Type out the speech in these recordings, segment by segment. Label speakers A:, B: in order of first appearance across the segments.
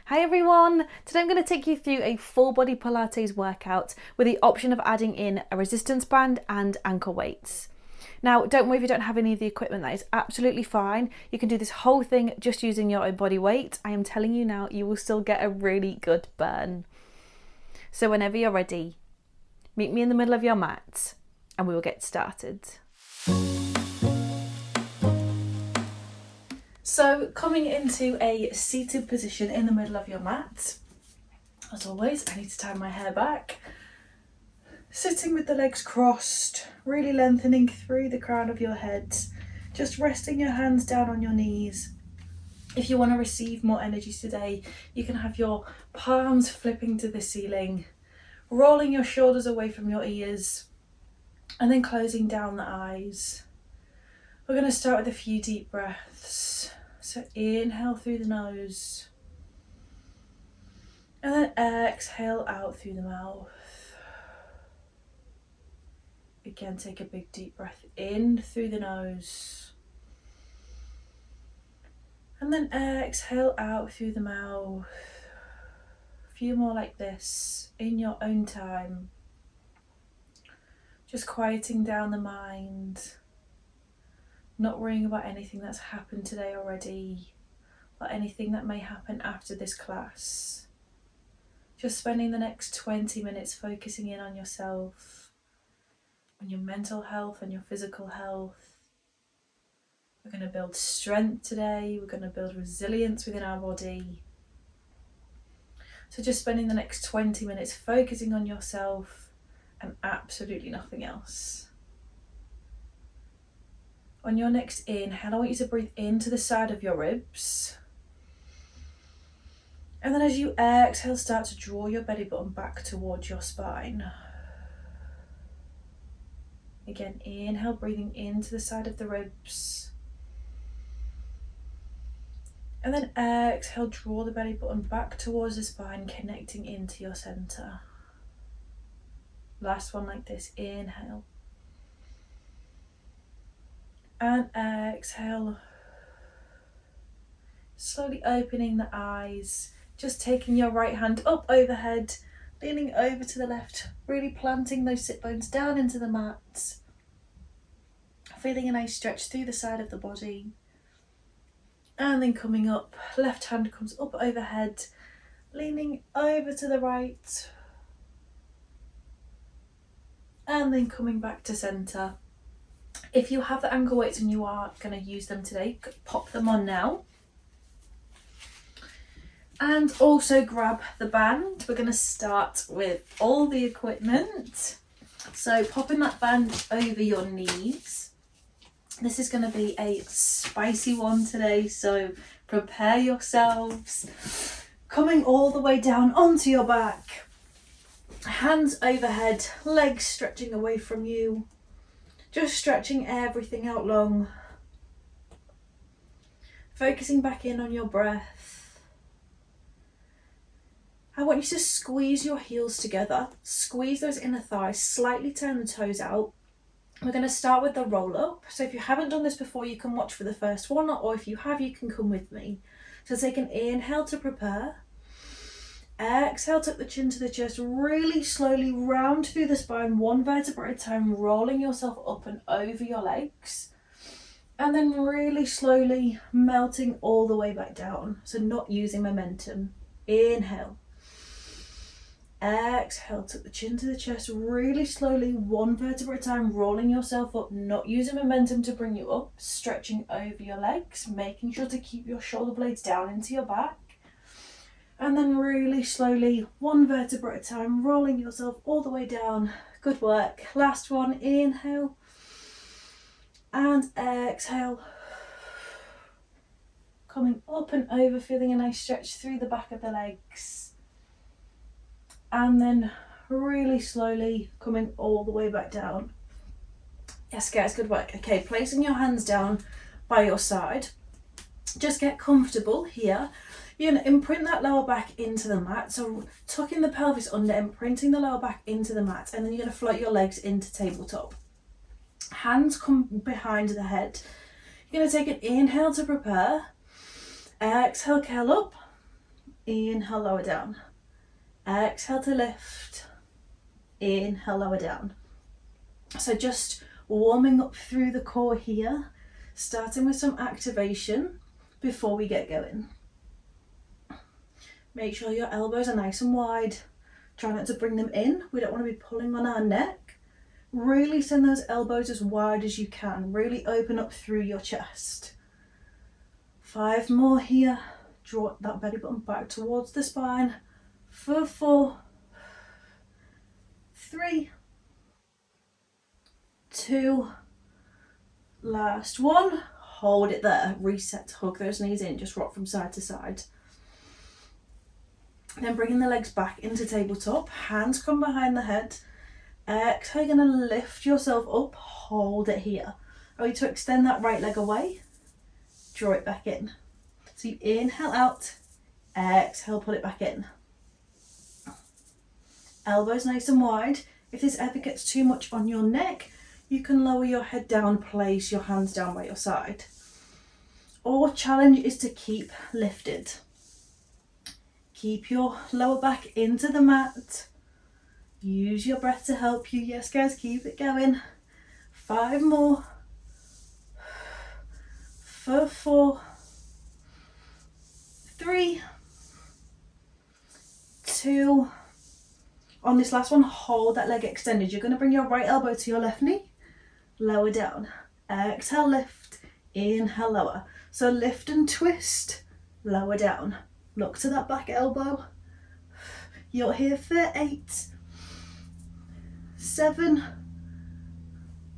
A: Hi everyone! Today I'm going to take you through a full body Pilates workout with the option of adding in a resistance band and ankle weights. Now, don't worry if you don't have any of the equipment, that is absolutely fine. You can do this whole thing just using your own body weight. I am telling you now, you will still get a really good burn. So whenever you're ready, meet me in the middle of your mat and we will get started. So coming into a seated position in the middle of your mat, as always, I need to tie my hair back. Sitting with the legs crossed, really lengthening through the crown of your head, just resting your hands down on your knees. If you want to receive more energy today, you can have your palms flipping to the ceiling, rolling your shoulders away from your ears, and then closing down the eyes. We're going to start with a few deep breaths. So inhale through the nose and then exhale out through the mouth. Again, take a big deep breath in through the nose and then exhale out through the mouth. A few more like this in your own time. Just quieting down the mind. Not worrying about anything that's happened today already or anything that may happen after this class. Just spending the next 20 minutes focusing in on yourself, on your mental health and your physical health. We're going to build strength today. We're going to build resilience within our body. So just spending the next 20 minutes focusing on yourself and absolutely nothing else. On your next inhale, I want you to breathe into the side of your ribs. And then as you exhale, start to draw your belly button back towards your spine. Again, inhale, breathing into the side of the ribs. And then exhale, draw the belly button back towards the spine, connecting into your center. Last one like this, inhale. And exhale, slowly opening the eyes, just taking your right hand up overhead, leaning over to the left, really planting those sit bones down into the mat, feeling a nice stretch through the side of the body, and then coming up, left hand comes up overhead, leaning over to the right, and then coming back to center. If you have the ankle weights and you are going to use them today, pop them on now. And also grab the band. We're going to start with all the equipment. So popping that band over your knees. This is going to be a spicy one today, so prepare yourselves. Coming all the way down onto your back. Hands overhead, legs stretching away from you. Just stretching everything out long. Focusing back in on your breath. I want you to squeeze your heels together. Squeeze those inner thighs, slightly turn the toes out. We're going to start with the roll up. So if you haven't done this before, you can watch for the first one, or if you have, you can come with me. So take an inhale to prepare. Exhale, tuck the chin to the chest, really slowly round through the spine, one vertebra at a time, rolling yourself up and over your legs. And then really slowly melting all the way back down, so not using momentum. Inhale. Exhale, tuck the chin to the chest, really slowly, one vertebra at a time, rolling yourself up, not using momentum to bring you up, stretching over your legs, making sure to keep your shoulder blades down into your back. And then really slowly, one vertebra at a time, rolling yourself all the way down. Good work. Last one, inhale and exhale. Coming up and over, feeling a nice stretch through the back of the legs. And then really slowly coming all the way back down. Yes guys, good work. Okay, placing your hands down by your side. Just get comfortable here. You're going to imprint that lower back into the mat. So tucking the pelvis under, imprinting the lower back into the mat, and then you're going to float your legs into tabletop. Hands come behind the head. You're going to take an inhale to prepare. Exhale, curl up. Inhale, lower down. Exhale to lift. Inhale, lower down. So just warming up through the core here, starting with some activation before we get going. Make sure your elbows are nice and wide. Try not to bring them in. We don't want to be pulling on our neck. Really send those elbows as wide as you can. Really open up through your chest. 5 more here. Draw that belly button back towards the spine. For 4, 3, 2, last one. Hold it there. Reset, hug those knees in. Just rock from side to side. Then bringing the legs back into tabletop. Hands come behind the head. Exhale, you're going to lift yourself up. Hold it here. I want you to extend that right leg away. Draw it back in. So you inhale out. Exhale, pull it back in. Elbows nice and wide. If this ever gets too much on your neck, you can lower your head down, place your hands down by your side. Our challenge is to keep lifted. Keep your lower back into the mat. Use your breath to help you. Yes, guys, keep it going. 5 more. For 4, 3, 2. On this last one, hold that leg extended. You're going to bring your right elbow to your left knee. Lower down. Exhale, lift. Inhale, lower. So lift and twist. Lower down. Look to that back elbow. You're here for 8, 7,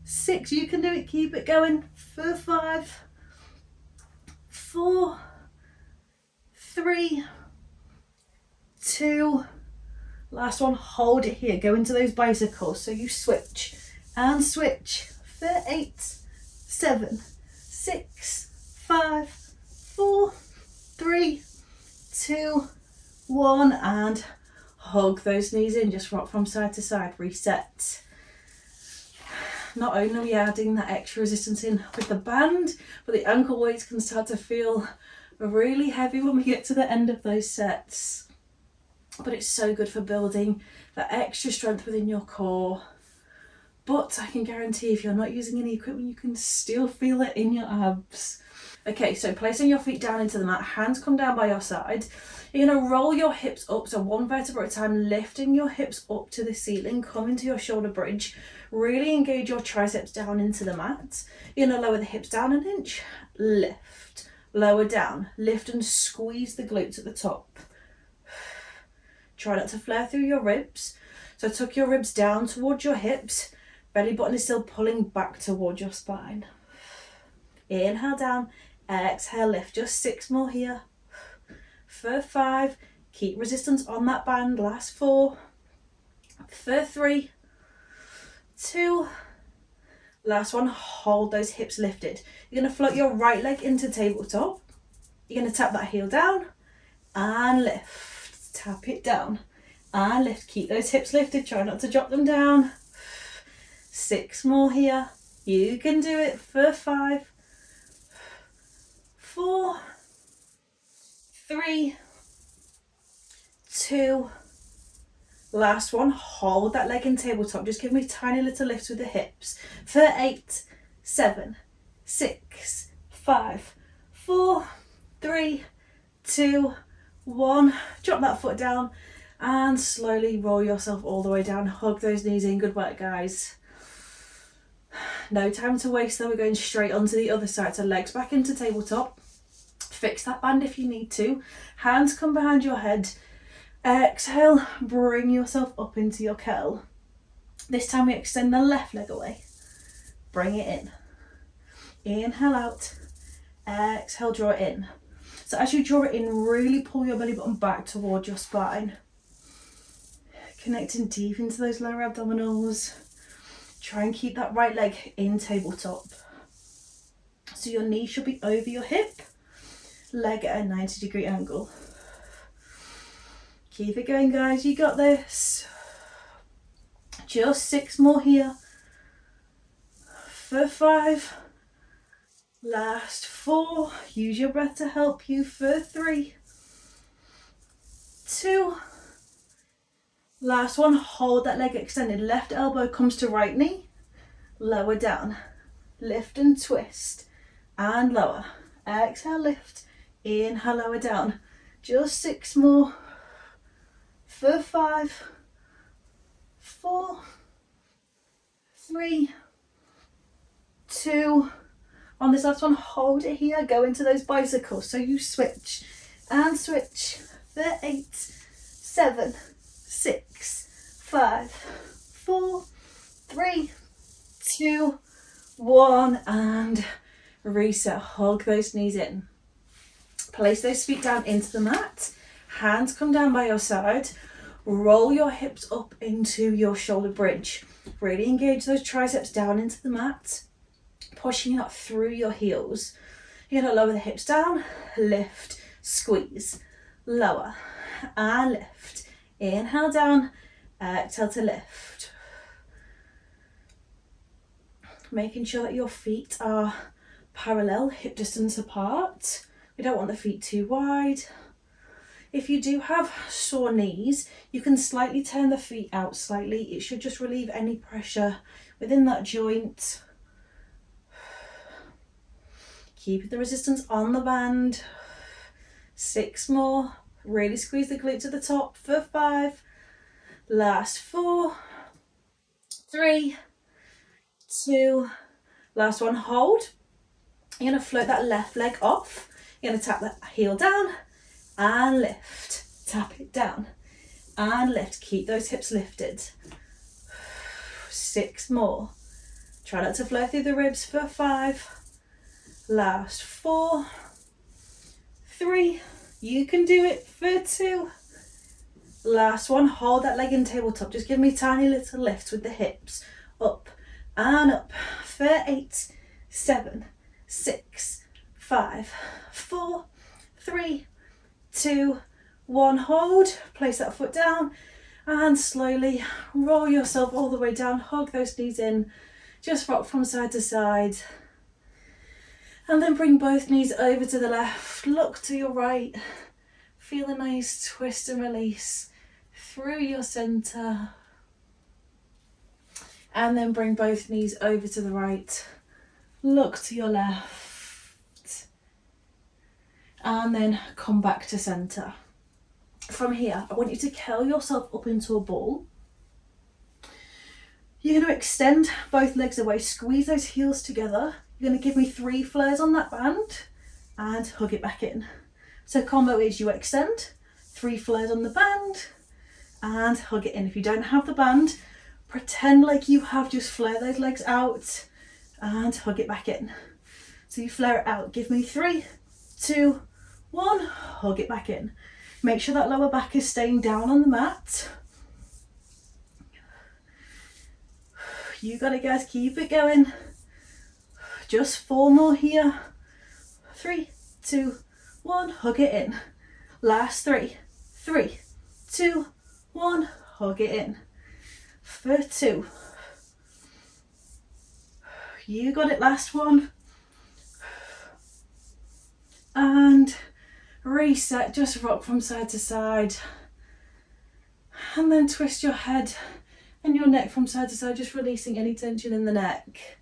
A: 6. You can do it. Keep it going. For 5, 4, 3, 2. Last one. Hold it here. Go into those bicycles. So you switch and switch. For 8, 7, 6, 5, 4, 3, 2, 1, and hug those knees in. Just rock from side to side. Reset. Not only are we adding that extra resistance in with the band, but the ankle weights can start to feel really heavy when we get to the end of those sets. But it's so good for building that extra strength within your core. But I can guarantee if you're not using any equipment, you can still feel it in your abs. Okay, so placing your feet down into the mat, hands come down by your side. You're going to roll your hips up, so 1 vertebra at a time, lifting your hips up to the ceiling, come into your shoulder bridge. Really engage your triceps down into the mat. You're going to lower the hips down an inch, lift, lower down, lift and squeeze the glutes at the top. Try not to flare through your ribs. So tuck your ribs down towards your hips. Belly button is still pulling back towards your spine. Inhale down, exhale, lift. Just 6 more here. For 5, keep resistance on that band. Last 4. For 3, 2. Last one, hold those hips lifted. You're going to float your right leg into tabletop. You're going to tap that heel down and lift. Tap it down and lift. Keep those hips lifted. Try not to drop them down. 6 more here. You can do it. For 5, 4, 3, 2. Last one. Hold that leg in tabletop. Just give me tiny little lifts with the hips. For 8, 7, 6, 5, 4, 3, 2, 1. Drop that foot down and slowly roll yourself all the way down. Hug those knees in. Good work, guys. No time to waste though. We're going straight onto the other side. So legs back into tabletop. Fix that band if you need to. Hands come behind your head. Exhale, bring yourself up into your curl. This time we extend the left leg away. Bring it in. Inhale out. Exhale, draw it in. So as you draw it in, really pull your belly button back towards your spine. Connecting deep into those lower abdominals. Try and keep that right leg in tabletop. So your knee should be over your hip. Leg at a 90-degree angle. Keep it going, guys. You got this. Just 6 more here. For 5. Last 4. Use your breath to help you. For 3. Last one, hold that leg extended. Left elbow comes to right knee, lower down. Lift and twist and lower. Exhale, lift. Inhale, lower down. Just 6 more. For 5, 4, 3, 2. On this last one, hold it here. Go into those bicycles. So you switch and switch. For 8, 7, 6, 5, 4, 3, 2, 1, and reset. Hug those knees in. Place those feet down into the mat. Hands come down by your side. Roll your hips up into your shoulder bridge. Really engage those triceps down into the mat. Pushing up through your heels. You're going to lower the hips down. Lift, squeeze, lower, and lift. Inhale down, exhale to lift. Making sure that your feet are parallel, hip distance apart. We don't want the feet too wide. If you do have sore knees, you can slightly turn the feet out slightly. It should just relieve any pressure within that joint. Keep the resistance on the band. 6 more. Really squeeze the glutes at the top for 5. Last 4, 3, 2. Last one, hold. You're going to float that left leg off. You're going to tap that heel down and lift. Tap it down and lift. Keep those hips lifted. 6 more. Try not to flow through the ribs for 5. Last 4, 3. You can do it for 2. Last one, hold that leg in tabletop. Just give me tiny little lifts with the hips. Up and up for 8, 7, 6, 5, 4, 3, 2, 1. Hold. Place that foot down and slowly roll yourself all the way down. Hug those knees in. Just rock from side to side. And then bring both knees over to the left. Look to your right. Feel a nice twist and release through your center. And then bring both knees over to the right. Look to your left. And then come back to center. From here, I want you to curl yourself up into a ball. You're going to extend both legs away, squeeze those heels together. You're going to give me 3 flares on that band and hug it back in. So combo is you extend, 3 flares on the band and hug it in. If you don't have the band, pretend like you have, just flare those legs out and hug it back in. So you flare it out, give me 3, 2, 1, hug it back in. Make sure that lower back is staying down on the mat. You got it, guys, keep it going. Just 4 more here. 3, 2, 1, hug it in. Last 3, 3, 2, 1, hug it in. For 2. You got it, last one. And reset, just rock from side to side. And then twist your head and your neck from side to side, just releasing any tension in the neck.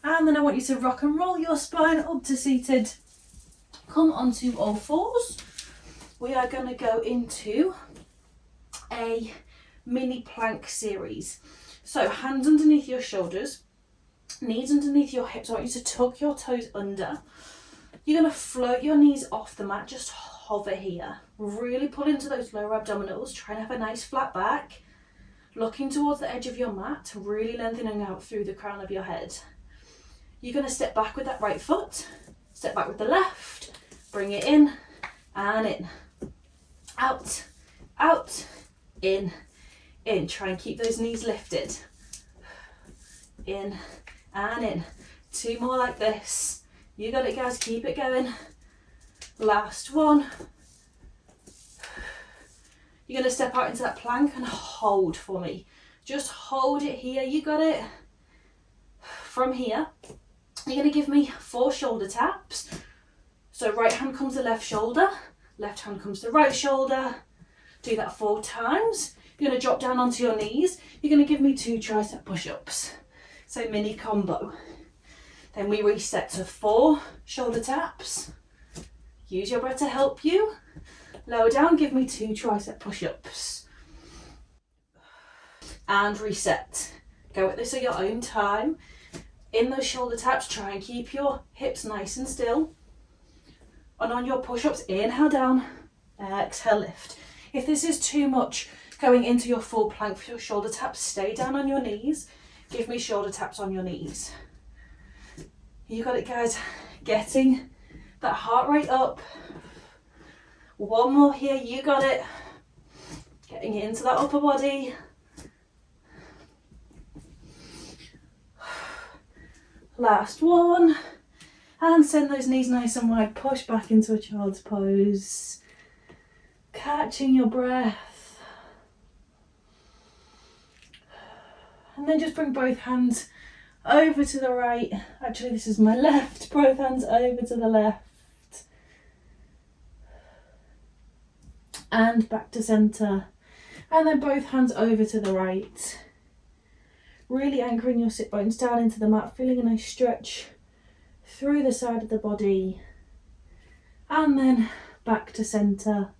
A: And then I want you to rock and roll your spine up to seated. Come onto all fours. We are going to go into a mini plank series. So hands underneath your shoulders, knees underneath your hips. I want you to tuck your toes under. You're going to float your knees off the mat, just hover here. Really pull into those lower abdominals. Try and have a nice flat back. Looking towards the edge of your mat, really lengthening out through the crown of your head. You're going to step back with that right foot, step back with the left, bring it in and in, out, out, in. Try and keep those knees lifted. In and in. 2 more like this. You got it, guys, keep it going. Last one. You're going to step out into that plank and hold for me. Just hold it here, you got it. From here, you're going to give me 4 shoulder taps. So right hand comes to left shoulder, left hand comes to right shoulder. Do that 4 times. You're going to drop down onto your knees. You're going to give me 2 tricep push-ups. So mini combo. Then we reset to 4 shoulder taps. Use your breath to help you. Lower down, give me 2 tricep push-ups. And reset. Go at this at your own time. In those shoulder taps, try and keep your hips nice and still. And on your push-ups, inhale down, exhale lift. If this is too much going into your full plank for your shoulder taps, stay down on your knees. Give me shoulder taps on your knees. You got it, guys. Getting that heart rate up. 1 more here, you got it. Getting into that upper body. Last one. And send those knees nice and wide. Push back into a child's pose. Catching your breath. And then just bring both hands over to the right. Actually, this is my left. Both hands over to the left. And back to centre. And then both hands over to the right. Really anchoring your sit bones down into the mat, feeling a nice stretch through the side of the body. And then back to centre.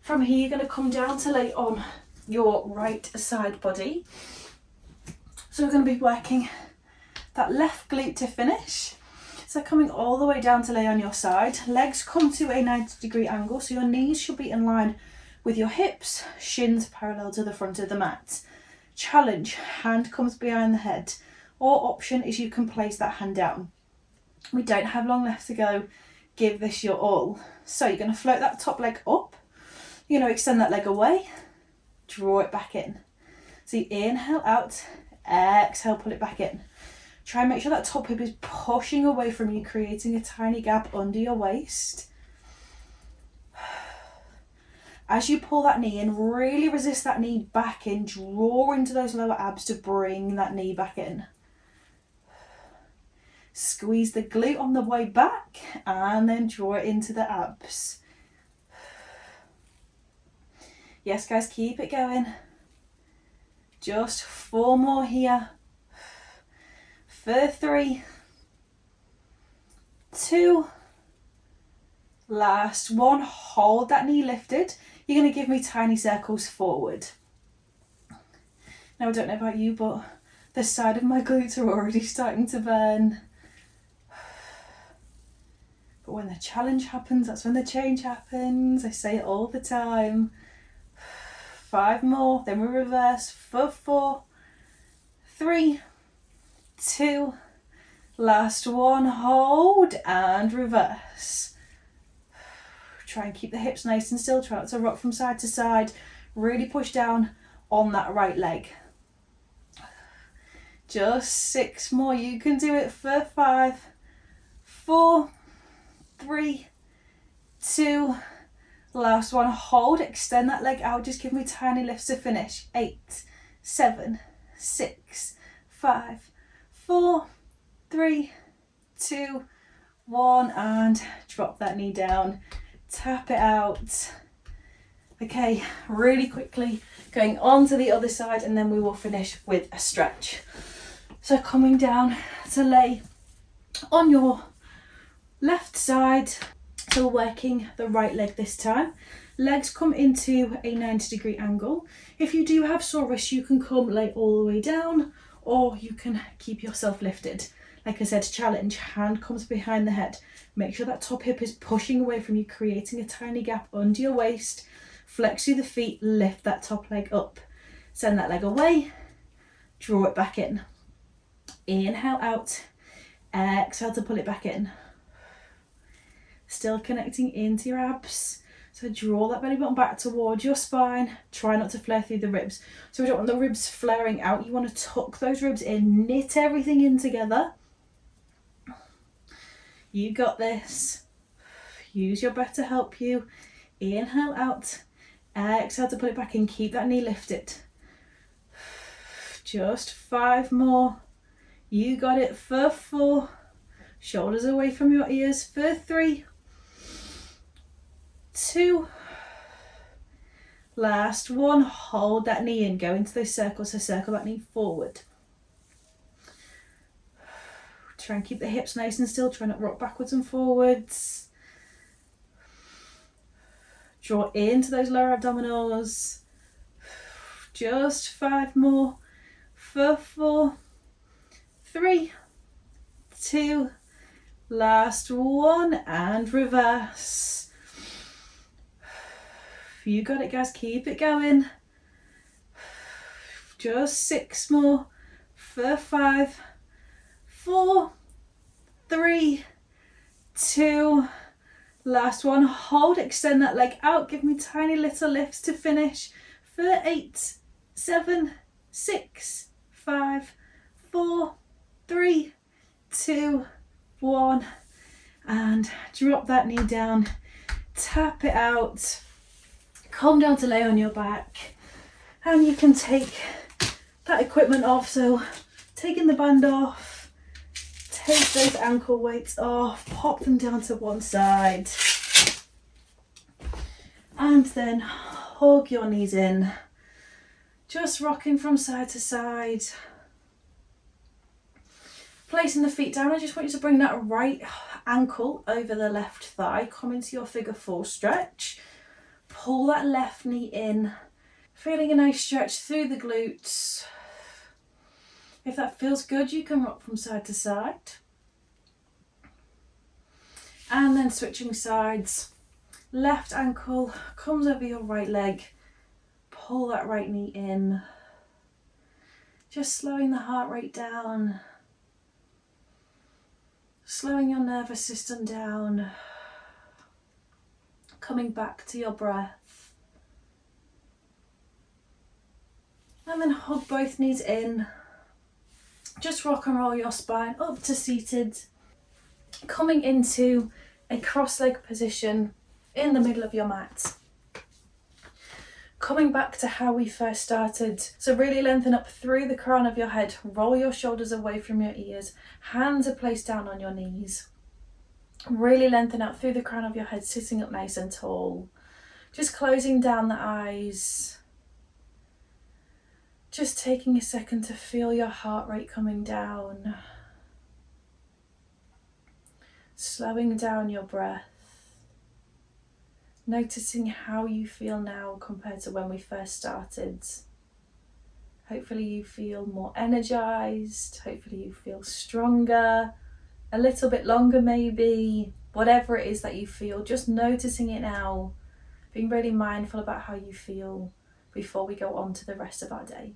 A: From here, you're going to come down to lay on your right side body. So we're going to be working that left glute to finish. So coming all the way down to lay on your side. Legs come to a 90-degree angle, so your knees should be in line with your hips, shins parallel to the front of the mat. Challenge, hand comes behind the head. Or option is you can place that hand down. We don't have long left to go. Give this your all. So you're going to float that top leg up. You're going to extend that leg away. Draw it back in. So you inhale out, exhale, pull it back in. Try and make sure that top hip is pushing away from you, creating a tiny gap under your waist. As you pull that knee in, really resist that knee back in. Draw into those lower abs to bring that knee back in. Squeeze the glute on the way back and then draw it into the abs. Yes, guys, keep it going. Just 4 more here. For 3, 2, last one. Hold that knee lifted. You're going to give me tiny circles forward. Now, I don't know about you, but the side of my glutes are already starting to burn. But when the challenge happens, that's when the change happens. I say it all the time. 5 more, then we reverse for 4, 3, 2, last one, hold and reverse. Try and keep the hips nice and still. Try not to rock from side to side. Really push down on that right leg. Just 6 more. You can do it for 5, 4, 3, 2, last one. Hold, extend that leg out. Just give me tiny lifts to finish. 8, 7, 6, 5, 4, 3, 2, 1, and drop that knee down. Tap it out. Okay, really quickly going on to the other side, and then we will finish with a stretch. So coming down to lay on your left side. So we're working the right leg this time. Legs come into a 90-degree angle. If you do have sore wrists, you can come lay all the way down, or you can keep yourself lifted. Like I said, challenge, hand comes behind the head. Make sure that top hip is pushing away from you, creating a tiny gap under your waist. Flex through the feet, lift that top leg up. Send that leg away, draw it back in. Inhale out, exhale to pull it back in. Still connecting into your abs. So draw that belly button back towards your spine. Try not to flare through the ribs. So we don't want the ribs flaring out. You want to tuck those ribs in, knit everything in together. You got this. Use your breath to help you. Inhale out. Exhale to pull it back in. Keep that knee lifted. Just 5 more. You got it for 4. Shoulders away from your ears for 3, 2. Last one, hold that knee in, go into those circles, so circle that knee forward. Try and keep the hips nice and still, try not to rock backwards and forwards. Draw into those lower abdominals. Just 5 more for 4, 3, 2, last one, and reverse. You got it, guys, keep it going. Just 6 more for 5, 4, 3, 2, last one. Hold, extend that leg out, give me tiny little lifts to finish for 8, 7, 6, 5, 4, 3, 2, 1, and drop that knee down, tap it out, come down to lay on your back, and you can take that equipment off. So taking the band off, take those ankle weights off, pop them down to one side, and then hug your knees in, just rocking from side to side. Placing the feet down, I just want you to bring that right ankle over the left thigh, come into your figure 4 stretch, pull that left knee in, feeling a nice stretch through the glutes. If that feels good, you can rock from side to side. And then switching sides, left ankle comes over your right leg, pull that right knee in, just slowing the heart rate down, slowing your nervous system down, coming back to your breath. And then hug both knees in, just rock and roll your spine up to seated, coming into a cross-leg position in the middle of your mat. Coming back to how we first started, so really lengthen up through the crown of your head, roll your shoulders away from your ears, hands are placed down on your knees. Really lengthen out through the crown of your head, sitting up nice and tall. Just closing down the eyes. Just taking a second to feel your heart rate coming down. Slowing down your breath. Noticing how you feel now compared to when we first started. Hopefully you feel more energized, hopefully you feel stronger, a little bit longer maybe, whatever it is that you feel, just noticing it now, being really mindful about how you feel before we go on to the rest of our day.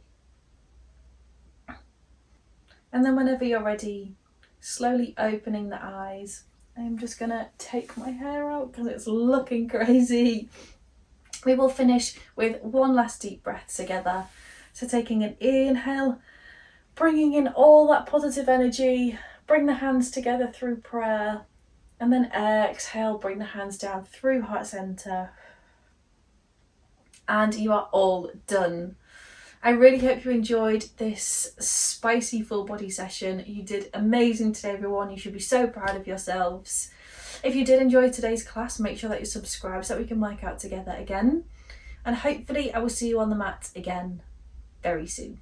A: And then whenever you're ready, slowly opening the eyes. I'm just gonna take my hair out because it's looking crazy. We will finish with one last deep breath together. So taking an inhale, bringing in all that positive energy, bring the hands together through prayer, and then exhale, bring the hands down through heart center. And you are all done. I really hope you enjoyed this spicy full body session. You did amazing today, everyone. You should be so proud of yourselves. If you did enjoy today's class, make sure that you subscribe so that we can work out together again. And hopefully I will see you on the mat again very soon.